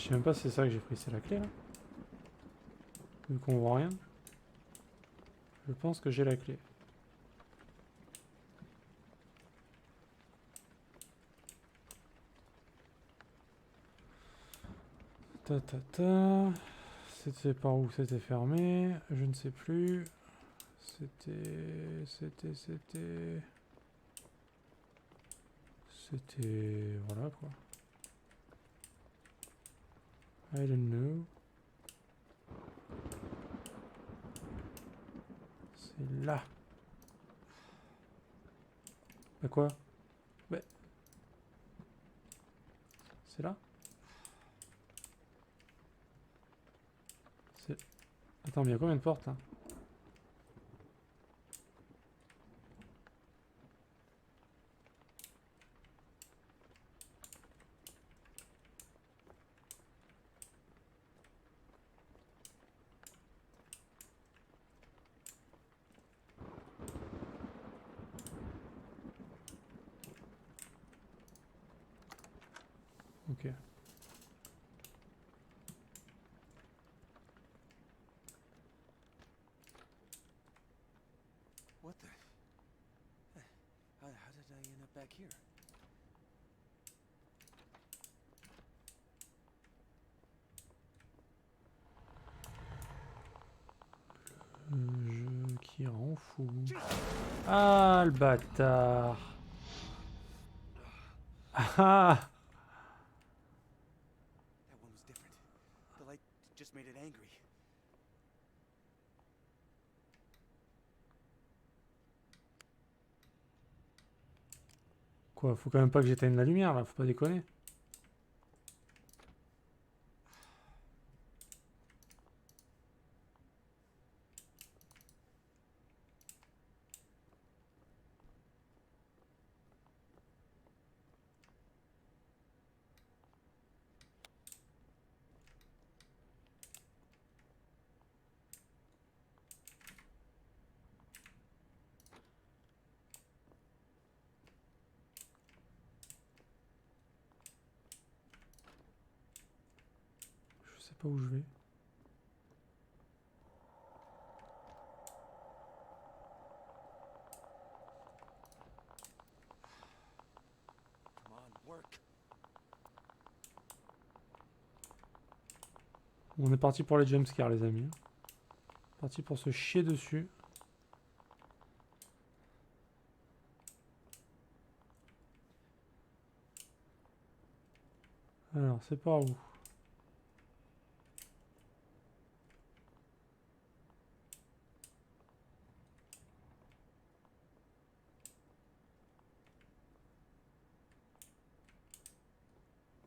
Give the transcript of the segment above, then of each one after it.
Je sais même pas si c'est ça que j'ai pris, c'est la clé là. Vu qu'on voit rien. Je pense que j'ai la clé. Ta ta ta. C'était par où c'était fermé? Je ne sais plus. C'était... Voilà quoi. I don't know. C'est là. Bah quoi? Bah... C'est là? C'est... Attends, mais il y a combien de portes hein? Ok. What the? How did I end up back here? Jeu qui rend fou. Ah, le bâtard. Ah. That one was different. The light just made it angry. Quoi, faut quand même pas que j'éteigne la lumière là, faut pas déconner. Je sais pas où je vais. Come on, work. On est parti pour les jumpscares les amis. Parti pour se chier dessus. Alors, c'est par où?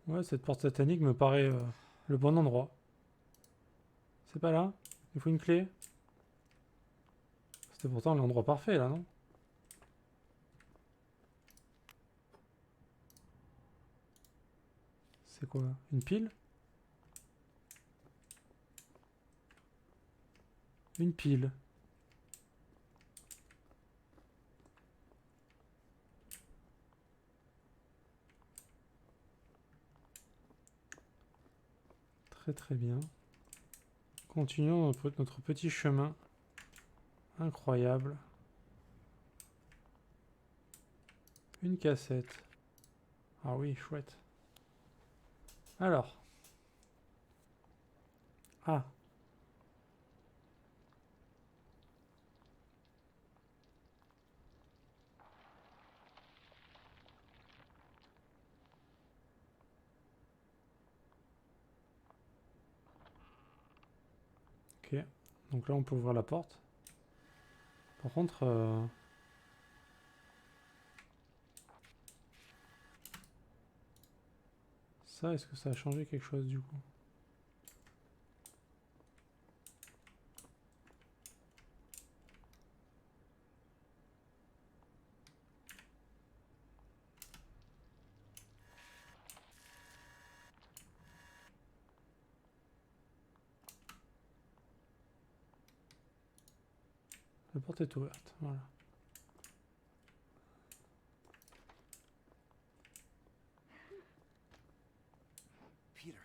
Ouais, cette porte satanique me paraît le bon endroit. C'est pas là? Il faut une clé? C'était pourtant l'endroit parfait là, non? C'est quoi? Une pile? Une pile. Très très bien. Continuons notre petit chemin. Incroyable. Une cassette. Ah oui, chouette. Alors. Ah. Ok. Donc là, on peut ouvrir la porte. Par contre... ça, est-ce que ça a changé quelque chose du coup? La porte est ouverte. Voilà. Peter,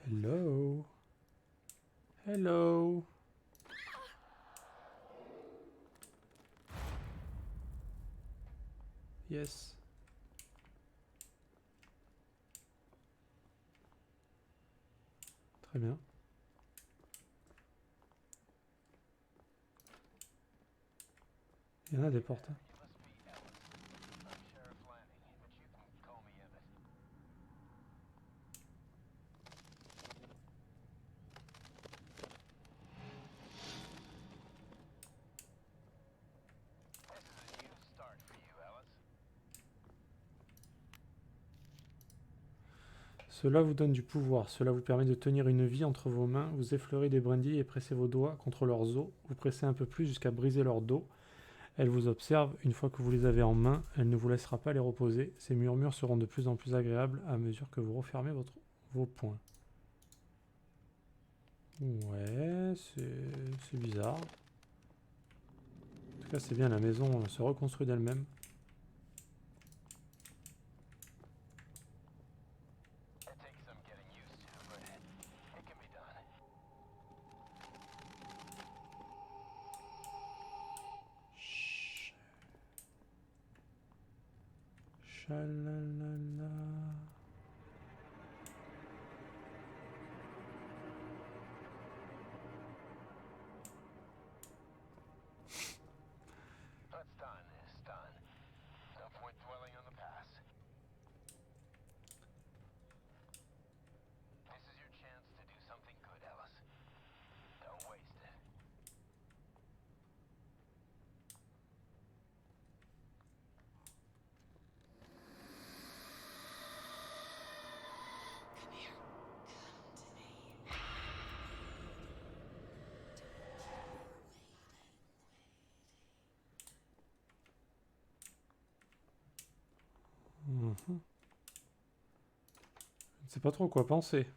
Hello. Hello. Yes. Très bien. Il y en a des portes. Hein. Cela vous donne du pouvoir, cela vous permet de tenir une vie entre vos mains, vous effleurez des brindilles et pressez vos doigts contre leurs os, vous pressez un peu plus jusqu'à briser leur dos. Elle vous observe, une fois que vous les avez en main, elle ne vous laissera pas les reposer. Ces murmures seront de plus en plus agréables à mesure que vous refermez vos poings. Ouais, c'est bizarre. En tout cas, c'est bien, la maison se reconstruit d'elle-même. Chalalala. Mhm. Je ne sais pas trop quoi penser.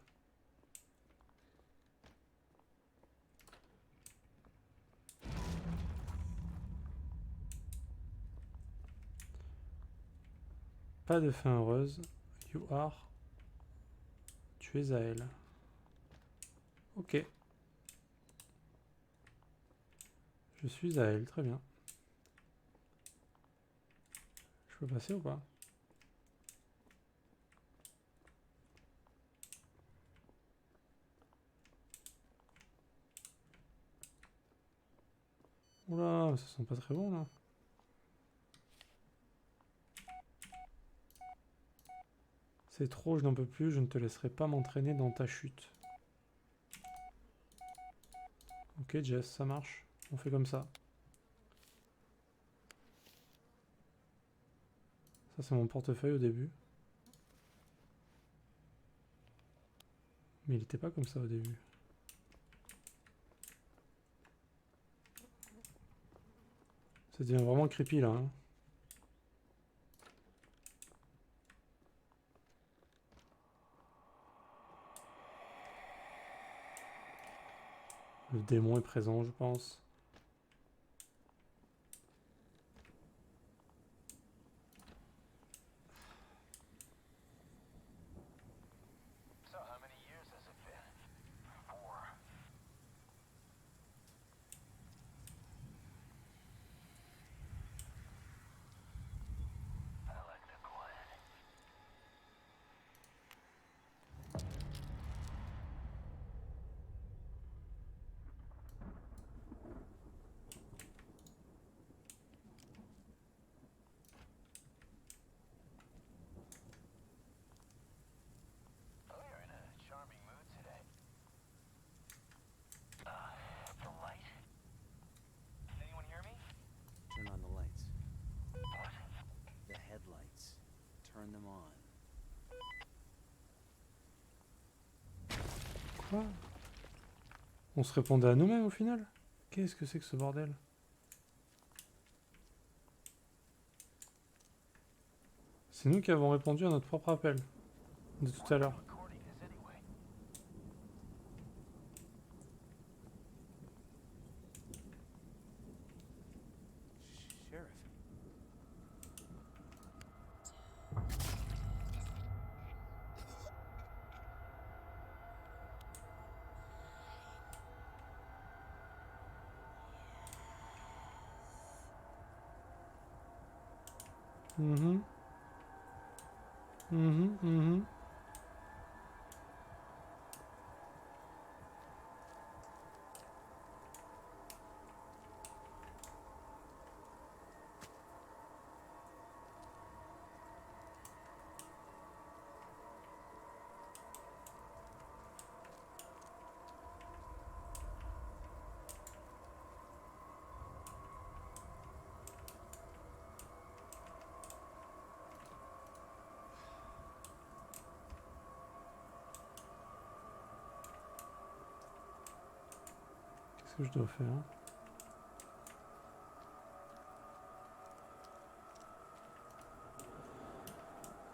Pas de fin heureuse. You are. Tu es à elle. Ok. Je suis à elle, très bien. Je peux passer ou pas? Oula, ça sent pas très bon là. C'est trop, je n'en peux plus, je ne te laisserai pas m'entraîner dans ta chute. Ok Jess, ça marche. On fait comme ça. Ça c'est mon portefeuille au début. Mais il était pas comme ça au début. Ça devient vraiment creepy là. Hein. Le démon est présent, je pense. Turn on the lights. The headlights. Turn them on. Quoi? On se répondait à nous-mêmes au final? Qu'est-ce que c'est que ce bordel? C'est nous qui avons répondu à notre propre appel de tout à l'heure. Sheriff. Mhm. Mhm, mhm. Qu'est-ce que je dois faire?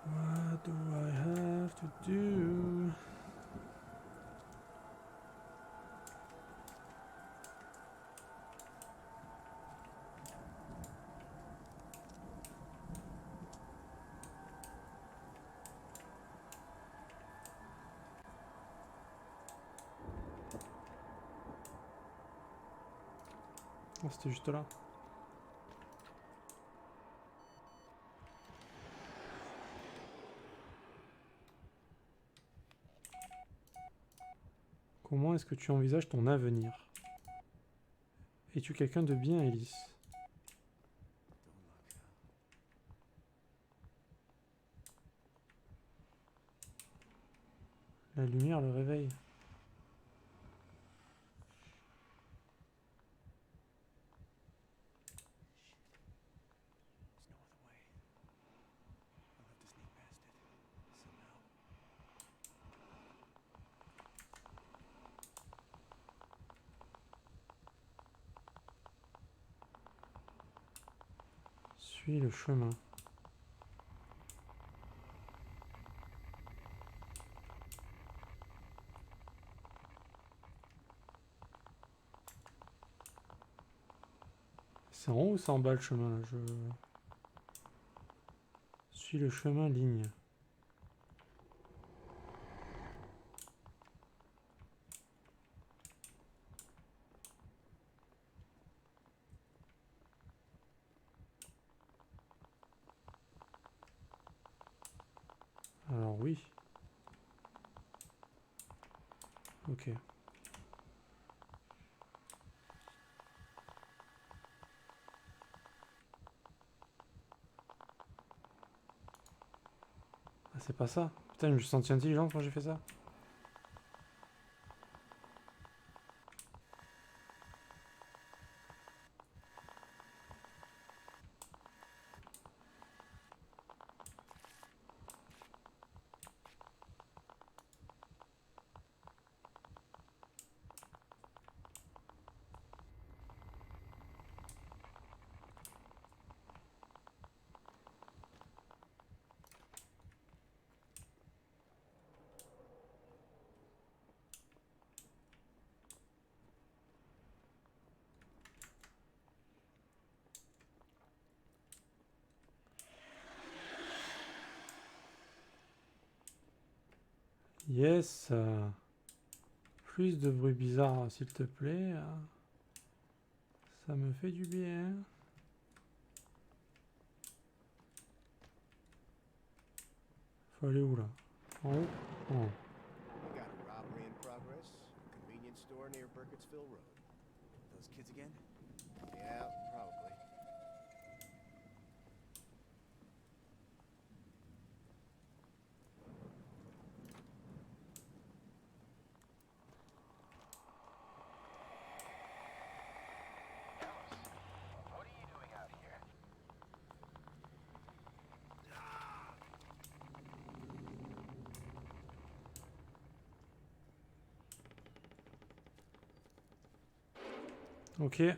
What do I have to do? Oh, c'était juste là. Comment est-ce que tu envisages ton avenir? Es-tu quelqu'un de bien, Ellis? La lumière le réveille. There's no other way. I'll have to sneak past it. Somehow. Suis le chemin. C'est en haut ou c'est en bas le chemin là? Je suis le chemin ligne. Alors oui. Ok. Ah, c'est pas ça. Putain, je me suis senti intelligent quand j'ai fait ça. Yes. Plus de bruit bizarre, s'il te plaît. Ça me fait du bien. Faut aller où là? En haut? En haut. We got a robbery in progress. Convenience store near Burkittsville Road. Those kids again? Yeah, probably. Ok.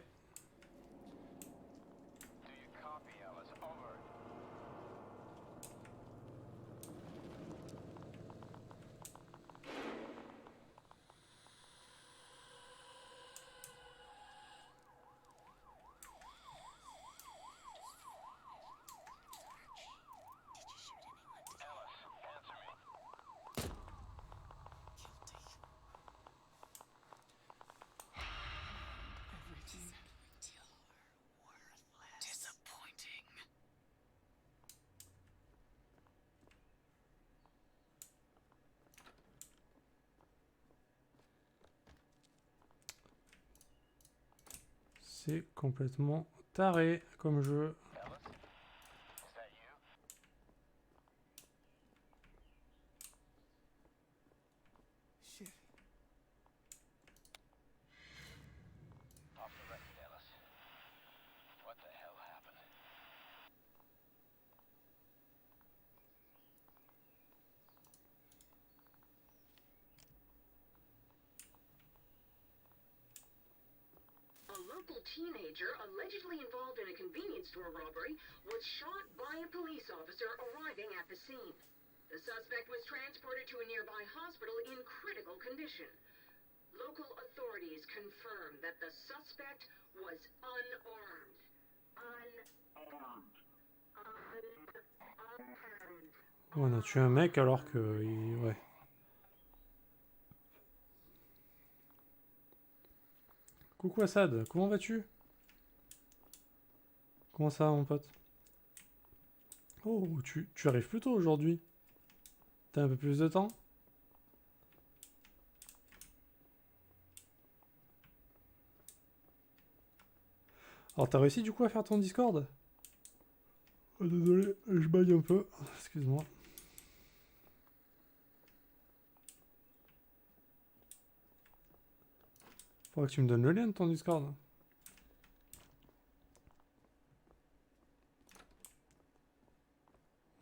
C'est complètement taré comme jeu. Shit. A local teenager allegedly involved in a convenience store robbery was shot by a police officer arriving at the scene. The suspect was transported to a nearby hospital in critical condition. Local authorities confirmed that the suspect was unarmed. Unarmed. On a tué un mec alors que... Ouais. Coucou Assad, comment vas-tu? Comment ça va mon pote? Oh, tu arrives plus tôt aujourd'hui. T'as un peu plus de temps? Alors t'as réussi du coup à faire ton Discord? Oh, désolé, je baille un peu. Excuse-moi. Faudra que tu me donnes le lien de ton Discord.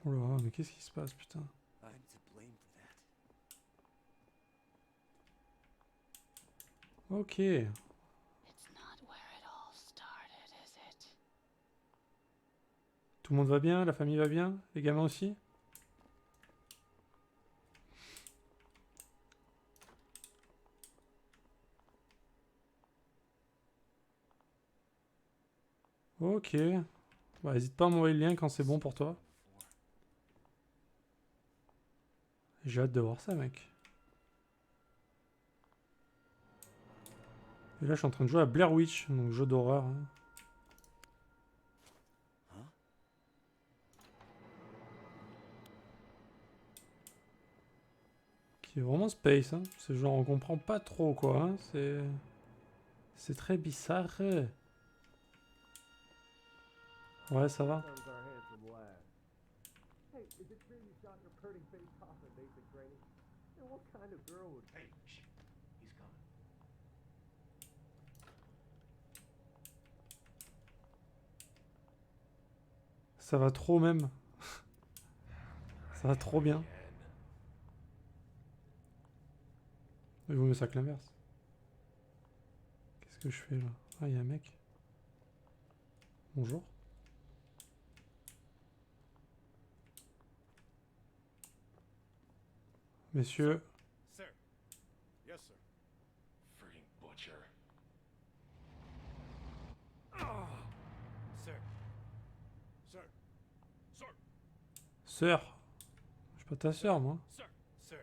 Oh là, mais qu'est-ce qui se passe, putain? I'm to blame for that. Ok. It's not where it all started, is it? Tout le monde va bien? La famille va bien? Les gamins aussi? Ok. Bah, n'hésite pas à m'envoyer le lien quand c'est bon pour toi. J'ai hâte de voir ça, mec. Et là, je suis en train de jouer à Blair Witch, donc jeu d'horreur. Hein. Qui est vraiment space. Hein. C'est genre, on comprend pas trop, quoi. Hein. C'est très bizarre. Ouais, ça va. Hey, is it true you shot your hurting face off at basic training? And what kind of girl would... Hey, shh. He's coming. Ça va trop même. Ça va trop bien. Il vaut mieux ça que l'inverse. Qu'est-ce que je fais là? Ah, il y a un mec. Bonjour. Messieurs. Sir. Yes, sir. Freaking butcher. Sir. Sir. Sir. Sœur. Je suis pas ta sœur, moi. Sir. Sir.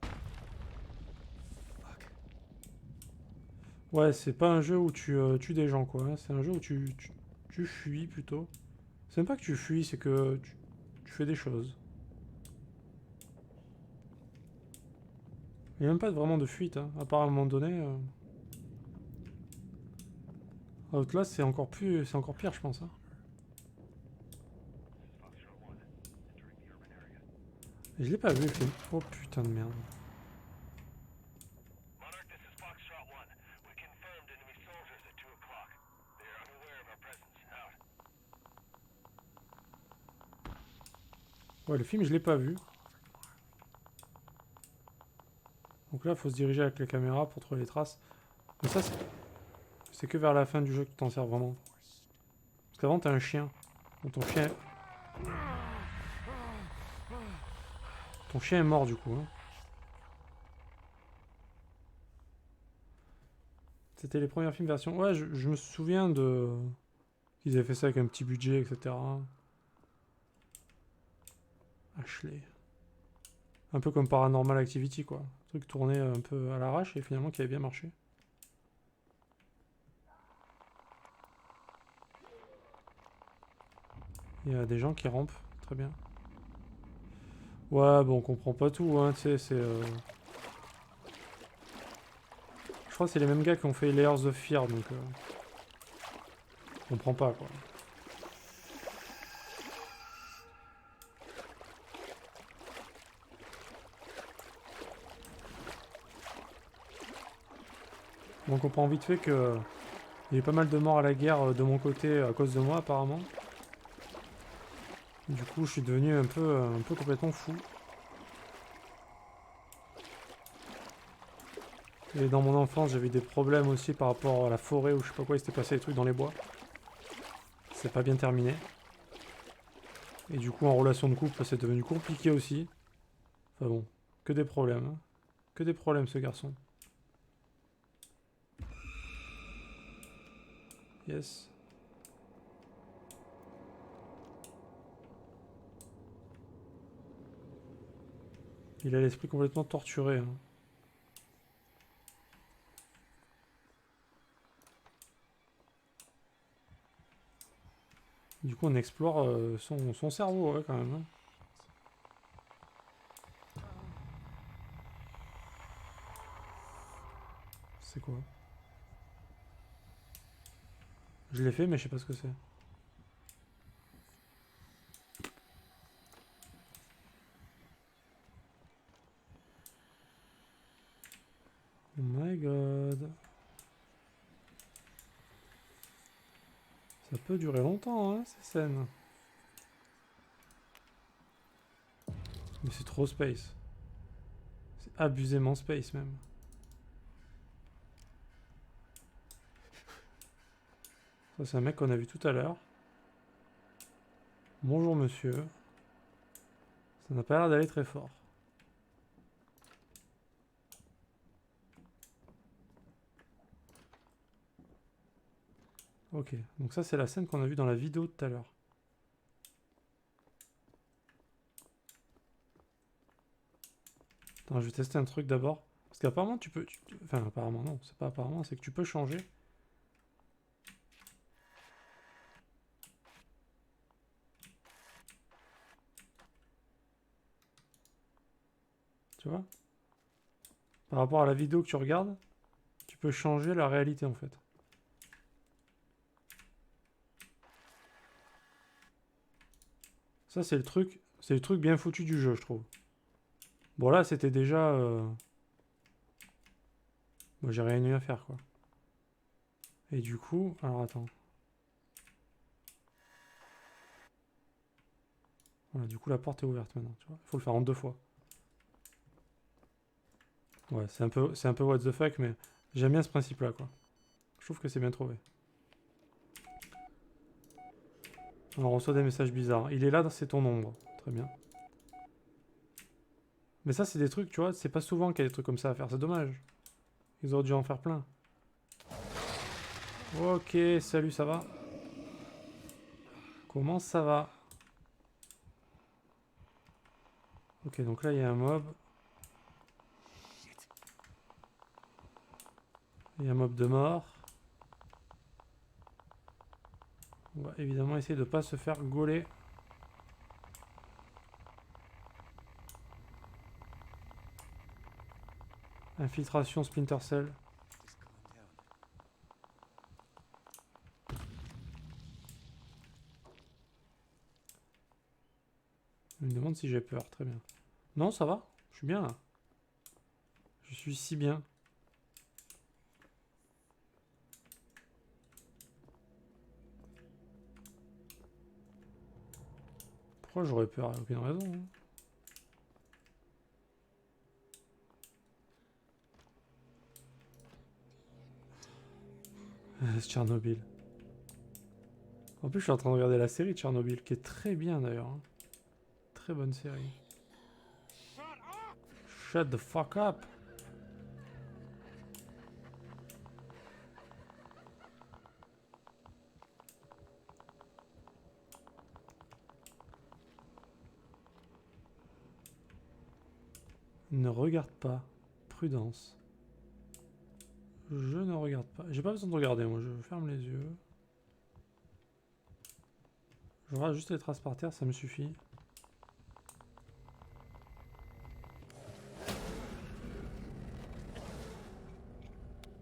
Fuck. Ouais, c'est pas un jeu où tu tues des gens, quoi. Hein. C'est un jeu où tu fuis, plutôt. C'est même pas que tu fuis, c'est que tu fais des choses. Il n'y a même pas vraiment de fuite, hein, à part à un moment donné. Outlast, c'est encore pire, je pense. Hein. Et je l'ai pas vu, le film. Oh putain de merde. Monarch, this is Foxtrot 1. We confirmed enemy soldiers at 2 o'clock. They are unaware of our presence. Out. Ouais, le film, je l'ai pas vu. Donc là, faut se diriger avec la caméra pour trouver les traces. Mais ça, c'est que vers la fin du jeu que tu t'en sers vraiment. Parce qu'avant, t'as un chien. Donc ton chien... Ton chien est mort, du coup. Hein. C'était les premiers films version... Ouais, je me souviens de... qu'ils avaient fait ça avec un petit budget, etc. Ashley. Un peu comme Paranormal Activity, quoi. Un truc tourné un peu à l'arrache et finalement qui avait bien marché. Il y a des gens qui rampent, très bien. Ouais, bon, on comprend pas tout, hein, tu sais, c'est... crois que c'est les mêmes gars qui ont fait Layers of Fear, donc... je comprends pas, quoi. On comprend vite fait que... il y a eu pas mal de morts à la guerre de mon côté à cause de moi, apparemment. Du coup, je suis devenu un peu complètement fou. Et dans mon enfance, j'avais des problèmes aussi par rapport à la forêt où je sais pas quoi, il s'était passé des trucs dans les bois. C'est pas bien terminé. Et du coup, en relation de couple, c'est devenu compliqué aussi. Enfin bon, que des problèmes. Hein. Que des problèmes, ce garçon. Yes. Il a l'esprit complètement torturé. Hein. Du coup, on explore son cerveau, ouais, quand même. Hein. C'est quoi? Je l'ai fait, mais je sais pas ce que c'est. Oh my god. Ça peut durer longtemps, hein, ces scènes. Mais c'est trop space. C'est abusément space, même. Ça, c'est un mec qu'on a vu tout à l'heure. Bonjour, monsieur. Ça n'a pas l'air d'aller très fort. Ok, donc ça, c'est la scène qu'on a vue dans la vidéo tout à l'heure. Attends, je vais tester un truc d'abord. Parce qu'apparemment, tu peux... Enfin, apparemment, non. C'est pas apparemment, c'est que tu peux changer. Tu vois? Par rapport à la vidéo que tu regardes, tu peux changer la réalité, en fait. Ça, c'est le truc bien foutu du jeu, je trouve. Bon, là, c'était déjà... Bon, j'ai rien eu à faire, quoi. Et du coup... Alors, attends. Voilà, du coup, la porte est ouverte maintenant, tu vois. Il faut le faire en 2 fois. Ouais, c'est un peu what the fuck, mais j'aime bien ce principe-là, quoi. Je trouve que c'est bien trouvé. On reçoit des messages bizarres. Il est là, c'est ton ombre. Très bien. Mais ça, c'est des trucs, tu vois, c'est pas souvent qu'il y a des trucs comme ça à faire. C'est dommage. Ils auraient dû en faire plein. Ok, salut, ça va? Comment ça va? Ok, donc là, il y a un mob. Il y a un mob de mort. On va évidemment essayer de pas se faire gauler. Infiltration Splinter Cell. Il me demande si j'ai peur, très bien. Non, ça va, je suis bien là. Je suis si bien. Pourquoi j'aurais peur? Il n'y a aucune raison. Hein. Tchernobyl. En plus, je suis en train de regarder la série Tchernobyl, qui est très bien d'ailleurs. Hein. Très bonne série. Shut the fuck up. Ne regarde pas. Prudence. Je ne regarde pas. J'ai pas besoin de regarder, moi. Je ferme les yeux. Je regarde juste les traces par terre, ça me suffit.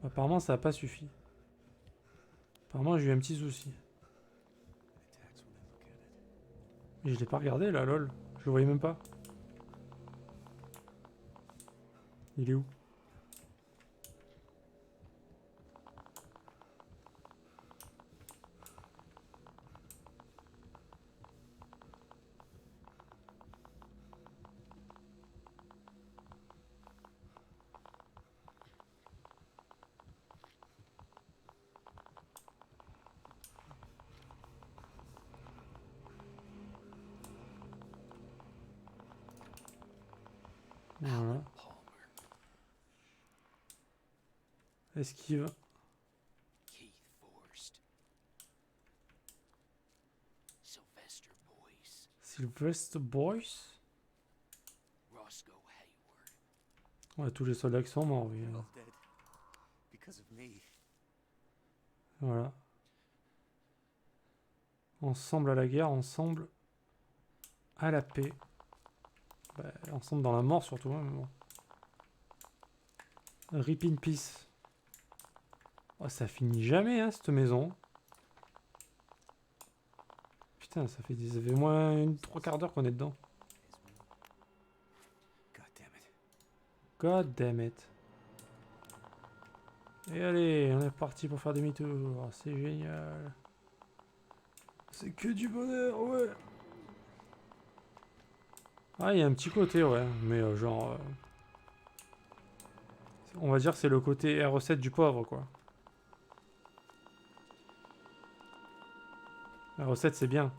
Apparemment, ça n'a pas suffi. Apparemment, j'ai eu un petit souci. Attacks when I look at it. Mais je l'ai pas regardé là, lol. Je le voyais même pas. Il est où? Voilà. Palmer. Esquive. Keith Forrest. Sylvester Boyce. Sylvester Boyce. Roscoe Hayward. Ouais, tous les soldats qui sont morts, oui. They're all dead. Because of me. Voilà. Ensemble à la guerre, ensemble à la paix. Bah, ensemble dans la mort surtout, hein, mais bon. Rip in peace. Oh, ça finit jamais, hein, cette maison. Putain, ça fait au moins une 3/4 d'heure qu'on est dedans. God damn it. God damn it. Et allez, on est parti pour faire demi-tour. C'est génial. C'est que du bonheur, ouais. Ah, il y a un petit côté, ouais. Mais genre... on va dire que c'est le côté recette du pauvre, quoi. La recette, c'est bien.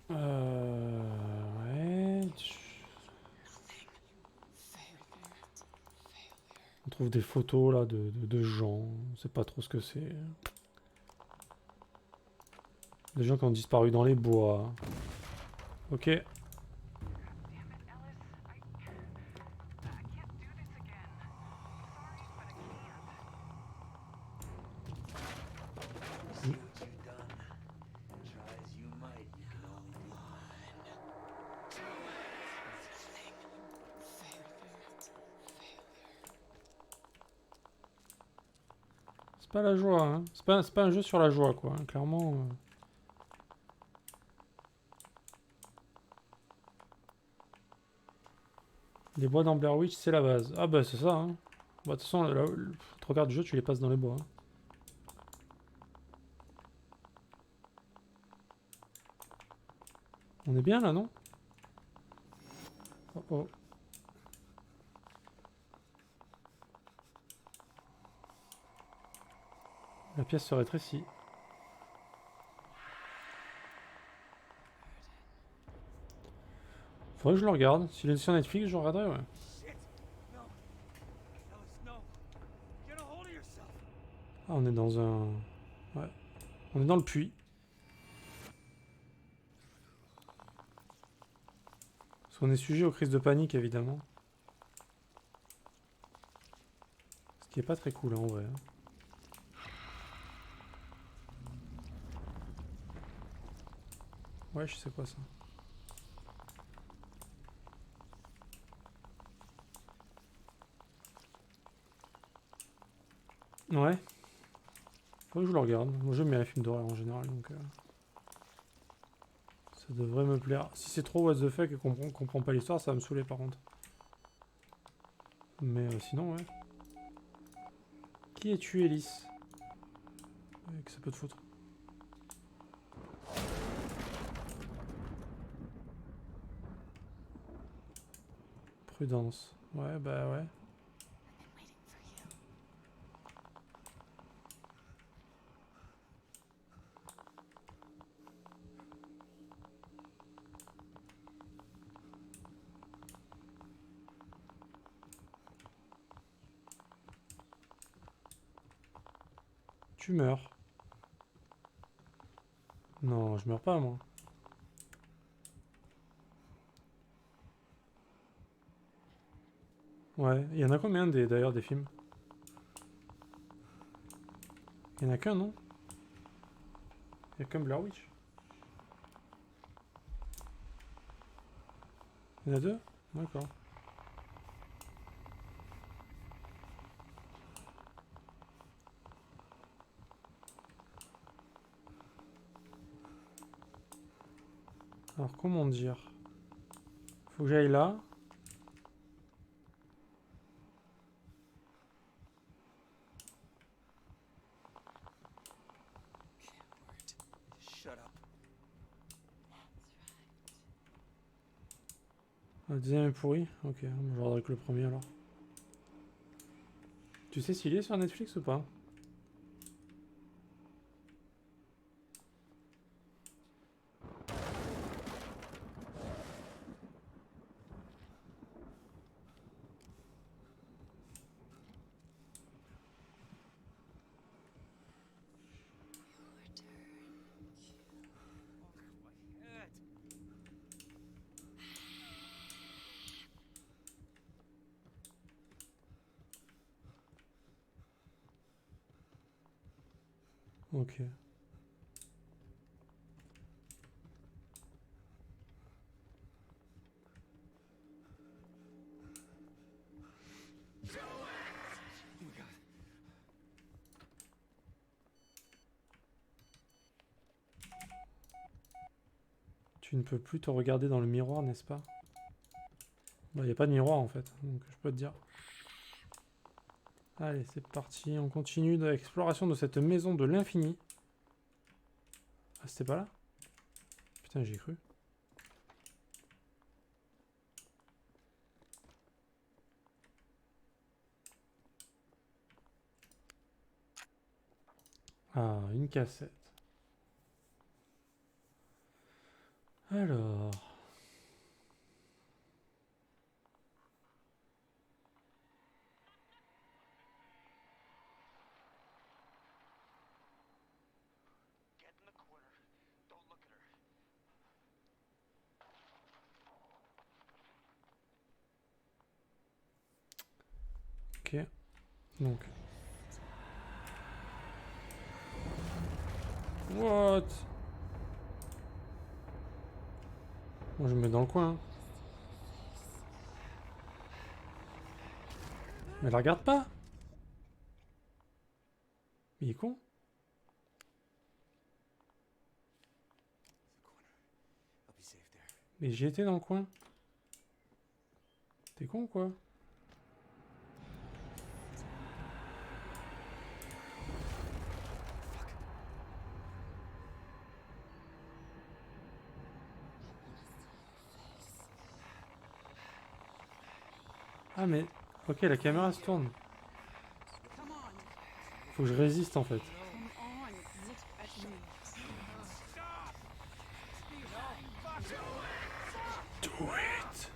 Ouais. On trouve des photos là de gens. On sait pas trop ce que c'est. Des gens qui ont disparu dans les bois. Ok. See what you've done. Try as you might, you can only do C'est pas la joie, hein. C'est pas un jeu sur la joie, quoi. Hein. Clairement. Les bois dans Blair Witch, c'est la base. Ah bah c'est ça, hein. Bah, de toute façon, le 3/4 du jeu, tu les passes dans les bois. Hein. On est bien là, non? Oh oh. La pièce se rétrécit. Faudrait que je le regarde. S'il est sur Netflix, je le regarderai, ouais. Shit! No! Ellis, no! Get a hold of yourself! Ah, on est dans un... Ouais. On est dans le puits. Parce qu'on est sujet aux crises de panique, évidemment. Ce qui est pas très cool, hein, en vrai. Hein. Ouais, je sais quoi, ça. Ouais. Faut que je le regarde. Moi, j'aime bien les films d'horreur en général, donc... ça devrait me plaire. Si c'est trop what the fuck et qu'on comprend pas l'histoire, ça va me saouler, par contre. Mais sinon, ouais. Qui es-tu, Ellis? Que ça peut te foutre. Prudence. Ouais, bah ouais. Tu meurs. Non, je meurs pas, moi. Ouais, il y en a combien d'ailleurs des films? Il y en a qu'un, non? Il y a qu'un Blair Witch. Il y en a deux? D'accord. Alors comment dire? Faut que j'aille là. Shut up. Le deuxième est pourri? Ok, je regarderai que le premier alors. Tu sais s'il est sur Netflix ou pas? Ok. Tu ne peux plus te regarder dans le miroir, n'est-ce pas? Bah, il n'y a pas de miroir en fait, donc je peux te dire. Allez, c'est parti, on continue de l'exploration de cette maison de l'infini. Ah, c'était pas là? Putain, j'y ai cru. Ah, une cassette. Alors... Get in the corner. Don't look at her. Ok. Donc... What? Moi, je me mets dans le coin. Hein. Mais la regarde pas! Il est con? I'll be safe there. Mais j'y étais dans le coin. T'es con ou quoi? Ah mais... Ok, la caméra se tourne. Come on. Faut que je résiste en fait. Come on. Look at me. Do it!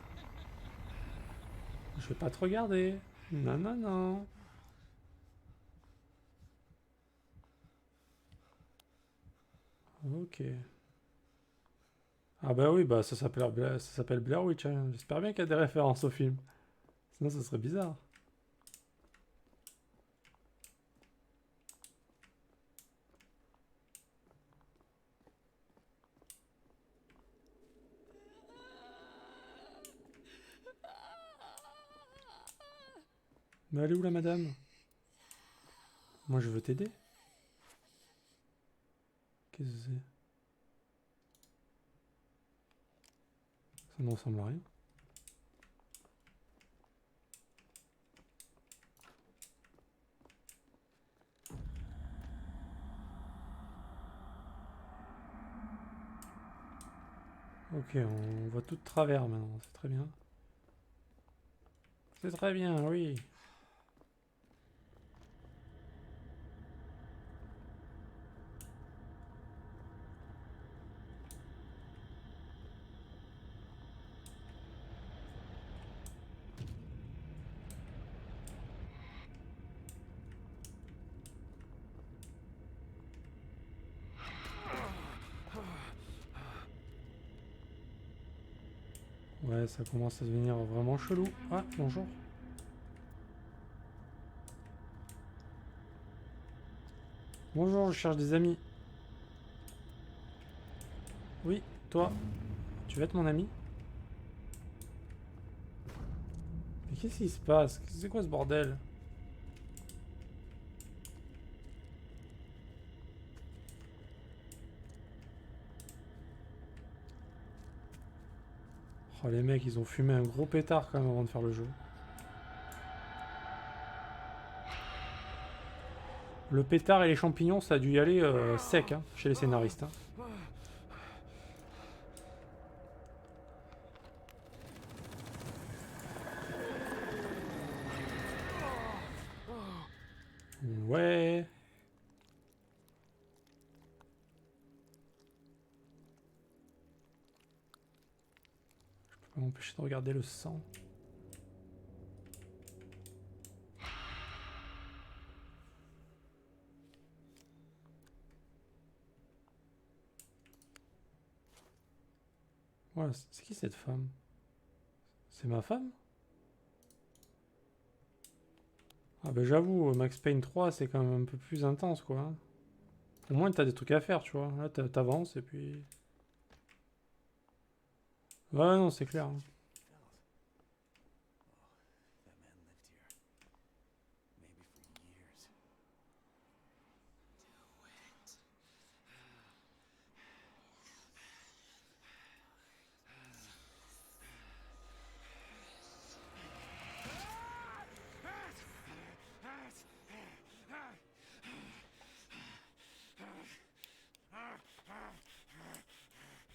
Je vais pas te regarder. Non, non, non. Ok. Ah bah oui, bah ça s'appelle Blair Witch. Hein. J'espère bien qu'il y a des références au film. Sinon, ça serait bizarre. Mais elle est où la madame? Moi je veux t'aider. Qu'est-ce que c'est? Ça ne ressemble à rien. Ok, on voit tout de travers maintenant, c'est très bien. C'est très bien, oui. Ouais, ça commence à devenir vraiment chelou. Ah, bonjour. Bonjour, je cherche des amis. Oui, toi. Tu veux être mon ami? Mais qu'est-ce qui se passe? C'est quoi ce bordel? Oh les mecs, ils ont fumé un gros pétard quand même avant de faire le jeu. Le pétard et les champignons, ça a dû y aller sec hein, chez les scénaristes. Hein. Ouais. Je peux pas m'empêcher de regarder le sang. Ouais, c'est qui cette femme? C'est ma femme? Ah bah j'avoue, Max Payne 3 c'est quand même un peu plus intense quoi. Hein. Au moins t'as des trucs à faire, tu vois. Là t'avances et puis... Ouais non c'est clair. Hein.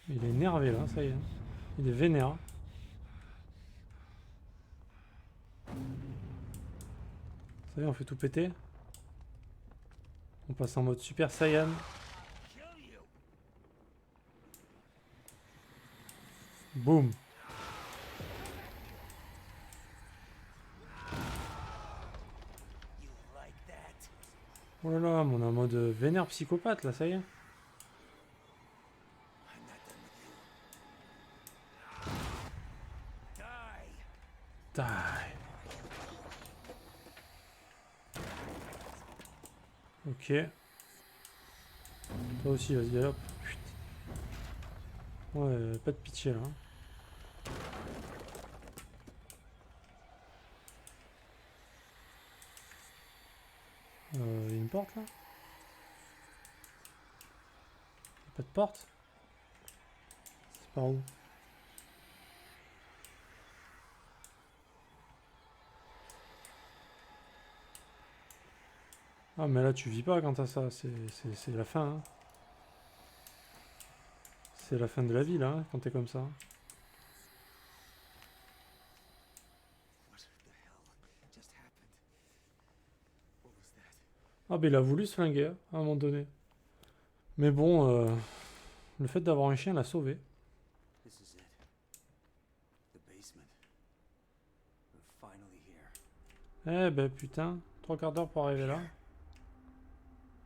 Il est énervé là, ça y est. Il est vénère. Ça y est, on fait tout péter. On passe en mode Super Saiyan. Boum. Oh là là, on est en mode vénère psychopathe là, ça y est. Die. Ok. Toi aussi, vas-y, hop. Chut. Ouais, pas de pitié là. Il y a une porte là? Pas de porte? C'est par où? Ah mais là tu vis pas quand t'as ça, c'est la fin. Hein. C'est la fin de la vie là, hein, quand t'es comme ça. Ah bah il a voulu se flinguer hein, à un moment donné. Mais bon, le fait d'avoir un chien l'a sauvé. This is it. The basement. We're finally here. Eh ben putain, 3/4 d'heure pour arriver là.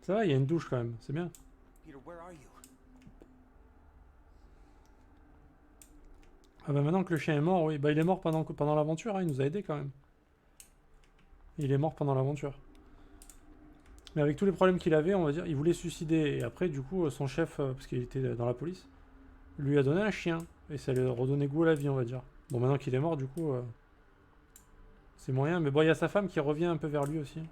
Ça va, il y a une douche quand même, c'est bien. Peter, where are you? Ah bah maintenant que le chien est mort, oui, bah il est mort pendant l'aventure, hein, il nous a aidé quand même. Il est mort pendant l'aventure. Mais avec tous les problèmes qu'il avait, on va dire, il voulait se suicider. Et après, du coup, son chef, parce qu'il était dans la police, lui a donné un chien. Et ça lui a redonné goût à la vie, on va dire. Bon, maintenant qu'il est mort, du coup, c'est moyen. Mais bon, il y a sa femme qui revient un peu vers lui aussi.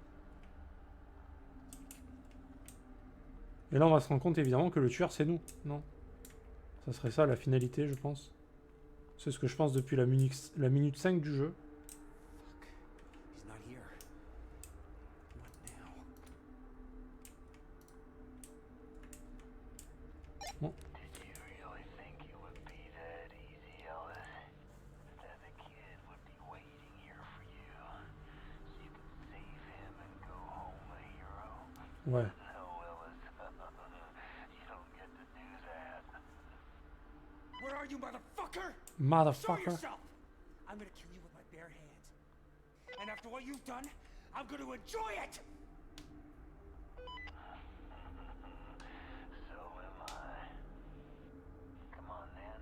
Et là, on va se rendre compte, évidemment, que le tueur, c'est nous. Non. Ça serait ça, la finalité, je pense. C'est ce que je pense depuis la minute 5 du jeu. He's not here. What now? Bon. Did you really think it would be that easy, Ellis? That the kid would be waiting here for you, so you could save him and go home a hero? Ouais. No, Ellis. You don't get to do that. Where are you, motherfucker? Show Motherfucker. yourself! I'm gonna kill you with my bare hands. And after what you've done, I'm gonna enjoy it! So am I. Come on, then.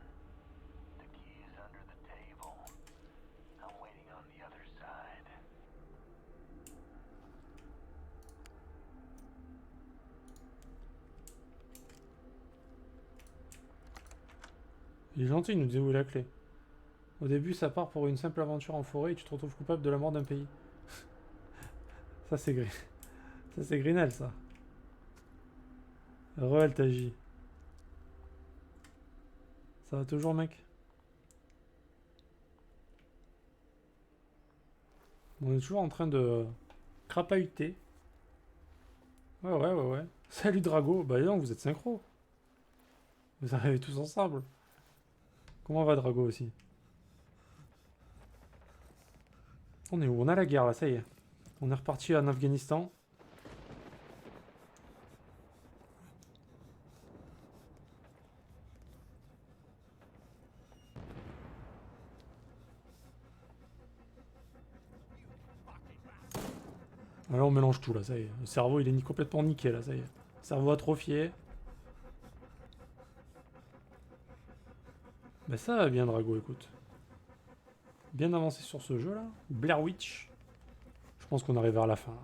The key is under the table. I'm waiting on the other side. Il est gentil, il nous dit où est la clé. Au début, ça part pour une simple aventure en forêt et tu te retrouves coupable de la mort d'un pays. Ça, c'est gris. Ça, c'est Grinel, ça. Re, Taji. Ça va toujours, mec? On est toujours en train de crapahuter. Ouais. Salut Drago. Bah non, vous êtes synchro. Vous arrivez tous ensemble. Comment va Drago aussi? On est où? On a la guerre là, ça y est. On est reparti en Afghanistan. Ah, là on mélange tout là, ça y est. Le cerveau il est complètement niqué là, ça y est. Cerveau atrophié. Bah ça va bien Drago, écoute. Bien avancé sur ce jeu là. Blair Witch. Je pense qu'on arrive vers la fin là.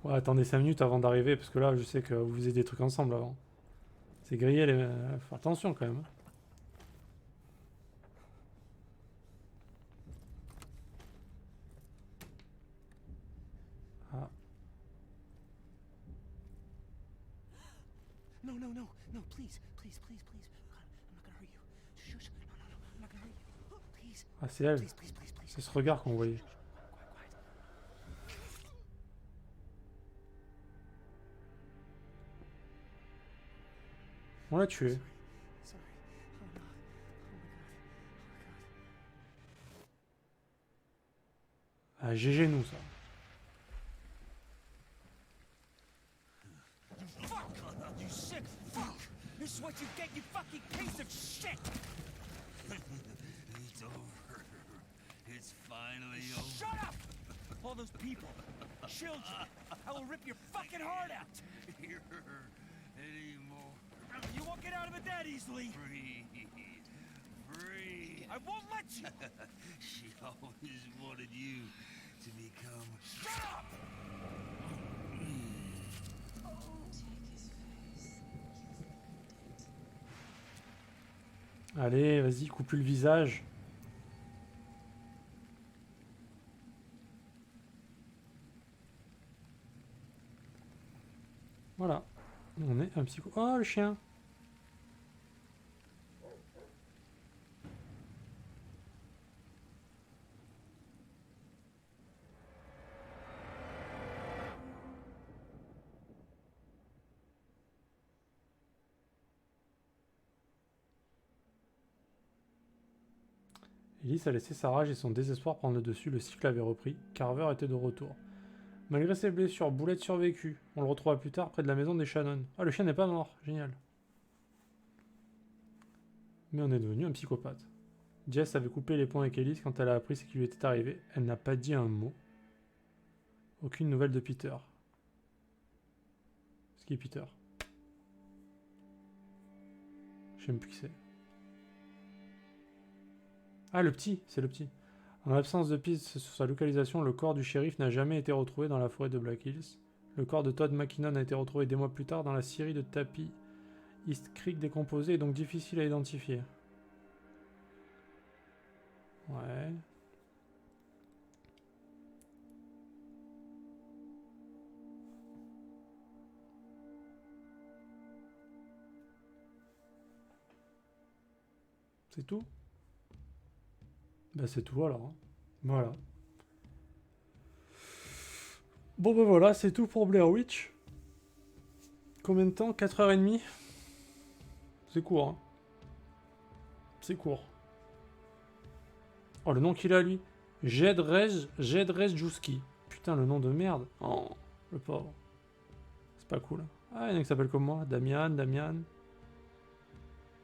Ouais, attendez 5 minutes avant d'arriver, parce que là, je sais que vous faisiez des trucs ensemble avant. C'est grillé, les... Faut attention quand même. Ah. No, please. God, I'm not gonna hurt you. Shush. No, I'm not gonna hurt you. Please, Ah, c'est elle. please. C'est ce regard qu'on voyait. Quiet. On l'a tué. Sorry. Oh no. Oh my god. Ah, GG nous, ça. Fuck! You sick fuck! This is what you get, you fucking piece of shit! It's over. It's finally over. Shut up! All those people, children, I will rip your fucking heart out! Here anymore. You won't get out of it that easily! Breathe. I won't let you! She always wanted you to become. Shut up! Allez, vas-y, coupe le visage. Voilà. On est un psycho. Oh, le chien! Ellis a laissé sa rage et son désespoir prendre le dessus, le cycle avait repris. Carver était de retour. Malgré ses blessures, Boulette survécut. On le retrouva plus tard près de la maison des Shannon. Ah, le chien n'est pas mort, génial. Mais on est devenu un psychopathe. Jess avait coupé les ponts avec Ellis quand elle a appris ce qui lui était arrivé. Elle n'a pas dit un mot. Aucune nouvelle de Peter. Ce qui est Peter? Je sais même plus qui c'est. Ah, le petit, c'est le petit. En l'absence de pistes sur sa localisation, le corps du shérif n'a jamais été retrouvé dans la forêt de Black Hills. Le corps de Todd McKinnon a été retrouvé des mois plus tard dans la scierie de tapis East Creek décomposé et donc difficile à identifier. Ouais. C'est tout? Bah c'est tout alors. Hein. Voilà. Bon bah voilà, c'est tout pour Blair Witch. Combien de temps? 4h30? C'est court, hein. C'est court. Oh, le nom qu'il a, lui. Jedrej Jouski. Putain, le nom de merde. Oh, le pauvre. C'est pas cool. Ah, il y en a qui s'appellent comme moi. Damian.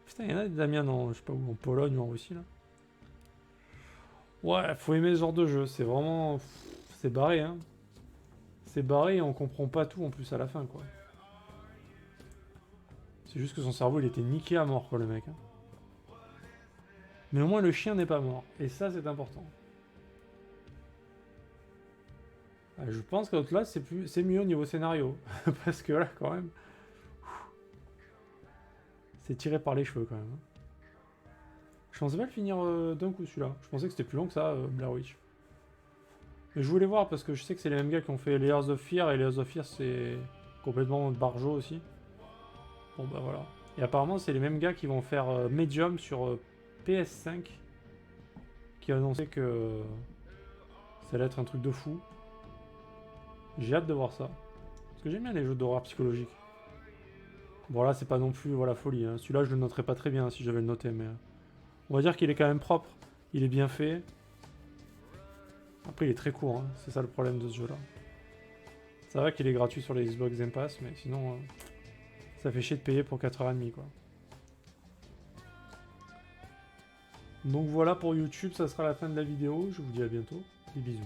Putain, il y en a des Damian en, je sais pas où, en Pologne ou en Russie, là. Ouais, faut aimer ce genre de jeu. C'est vraiment... C'est barré, hein. C'est barré et on comprend pas tout, en plus, à la fin, quoi. C'est juste que son cerveau, il était niqué à mort, quoi, le mec. Hein. Mais au moins, le chien n'est pas mort. Et ça, c'est important. Je pense qu'Outlast c'est mieux au niveau scénario. Parce que là, quand même... C'est tiré par les cheveux, quand même. Je pensais pas le finir d'un coup, celui-là. Je pensais que c'était plus long que ça, Blair Witch. Mais je voulais voir, parce que je sais que c'est les mêmes gars qui ont fait Layers of Fear, et Layers of Fear, c'est complètement barjo aussi. Bon, bah voilà. Et apparemment, c'est les mêmes gars qui vont faire Medium sur PS5, qui a annoncé que ça allait être un truc de fou. J'ai hâte de voir ça. Parce que j'aime bien les jeux d'horreur psychologique. Bon là c'est pas non plus voilà, folie. Hein. Celui-là je le noterais pas très bien si j'avais le noté. Mais on va dire qu'il est quand même propre. Il est bien fait. Après il est très court. Hein. C'est ça le problème de ce jeu là. Ça va qu'il est gratuit sur les Xbox Game Pass. Mais sinon ça fait chier de payer pour 4h30 quoi. Donc voilà pour YouTube. Ça sera la fin de la vidéo. Je vous dis à bientôt. Des bisous.